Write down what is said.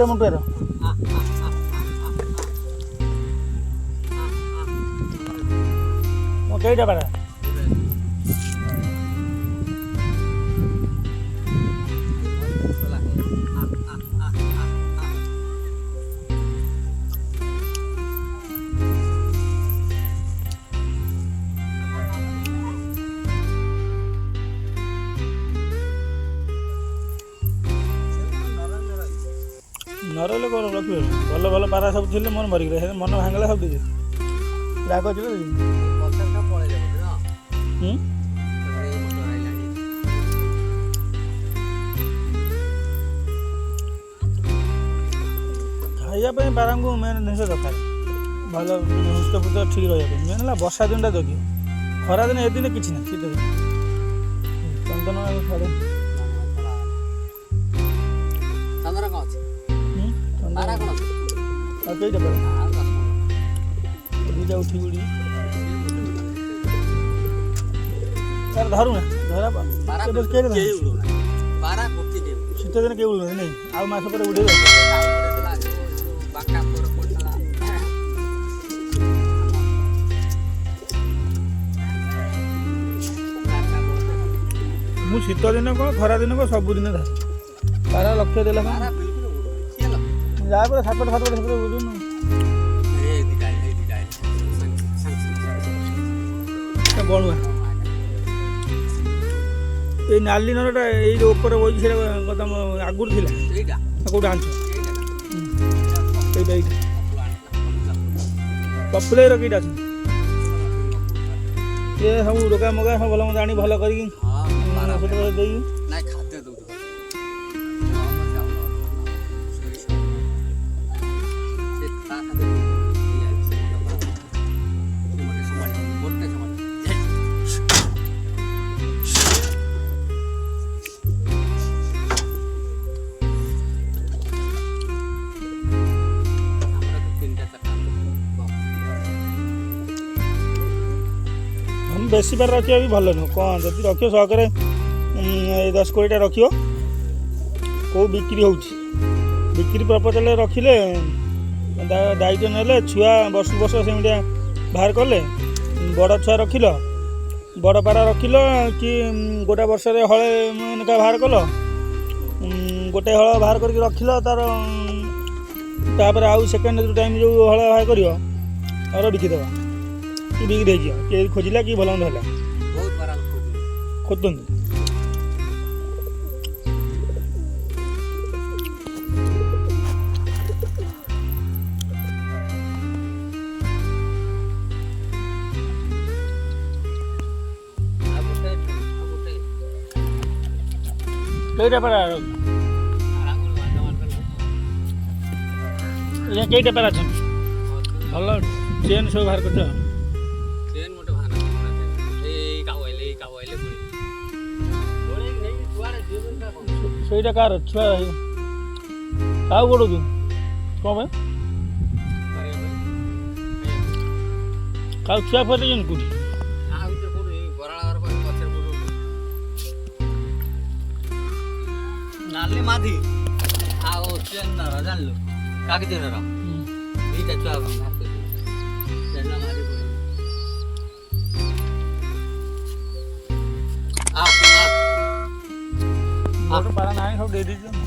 କେଇଟା ମୁଣ୍ଡରେ ମୋ କେଇଟା ପାରା ନରଲେ କ'ଣ ରଖିବେ ଭଲ ଭଲ ପାରା ସବୁ ଥିଲେ ମୋର ମରିଗଲେ ମନ ଭାଙ୍ଗିଲା ସବୁ ଟିକେ ରାଗ ଯିବ ଖାଇବା ପାଇଁ ପାରାଙ୍କୁ ମେନ୍ ଜିନିଷ ଦରକାର ଭଲ ହୃଷ୍ଟପୃଷ୍ଟ ଠିକ୍ ରହିବା ପାଇଁ ମେନ୍ ହେଲା ବର୍ଷା ଦିନଟା ଜଗିବ ଖରାଦିନେ ଏ ଦିନେ କିଛି ନାହିଁ ଶୀତ ଦିନ ଚନ୍ଦନ ଛାଡ଼େ ଆଉ କେଇଟା ପାରା ଦୁଇଟା ଉଠି ବୁଡ଼ି ତାର ଧରୁନା ଧରା ଶୀତ ଦିନେ କେହି ଉଡ଼ୁନାହାନ୍ତି ନାଇଁ ଆଉ ମାସ ପରେ ଉଡ଼େଇବେ ମୁଁ ଶୀତ ଦିନ କ'ଣ ଖରା ଦିନ କ'ଣ ସବୁଦିନ ଧରେ ପାରା ଲକ୍ଷ୍ୟ ଦେଲା ଯାହା ପରେ ସାତପଟ ସେପଟେ ବୁଝୁନୁ ବଣୁଆ ଏଇ ନାଲି ନରଟା ଏଇ ଯେଉଁ ଉପରେ ବଇଛି ସେଇଟା ତମ ଆଗରୁ ଥିଲା କେଉଁଟା ଆଣିଛ ଏଇଟା ଏଇଟା ପପୁଲେର କେଇଟା ଅଛନ୍ତି ଇଏ ସବୁ ରୋଗା ମଗା ସବୁ ଭଲ ମନ୍ଦ ଆଣି ଭଲ କରିକି ଦେଇକି बेसी पार रखा भी भल नुह कौन जब रख सहकार 10-20टा रख कौ बिक्री हो बिक्री प्रपोजल रखिले दायित्व ना छुआ वर्ष वर्ष सेमिया बाहर कले बड़ छुआ रखिल बड़ पारा रखिल कि गोटे वर्ष हले मनका बाहर कल गोटे हल बाहर करके रखिल तापर आउ सेकेंड टाइम जो हल बाहर कर बिकिदेवा कि बिक्री किए खोजिला कि भल है खोज कईटा पारा कईटा पारा भल चेन सब बाहर कर ସେଇଟା କାହାର ଛୁଆ କାହାକୁ ଗୋଡ଼ଉଛୁ କ'ଣ ପାଇଁ କାହାକୁ ଛୁଆ ଫୁଆ ଦେଇଛନ୍ତି କେଉଁଠି ନାଲି ମାଧି ଆଉ ଚେନ୍ନର ଜାଣିଲୁ କାଗଜର ଦୁଇଟା ଛୁଆ मोटर पारा नहीं सब दे दीजिए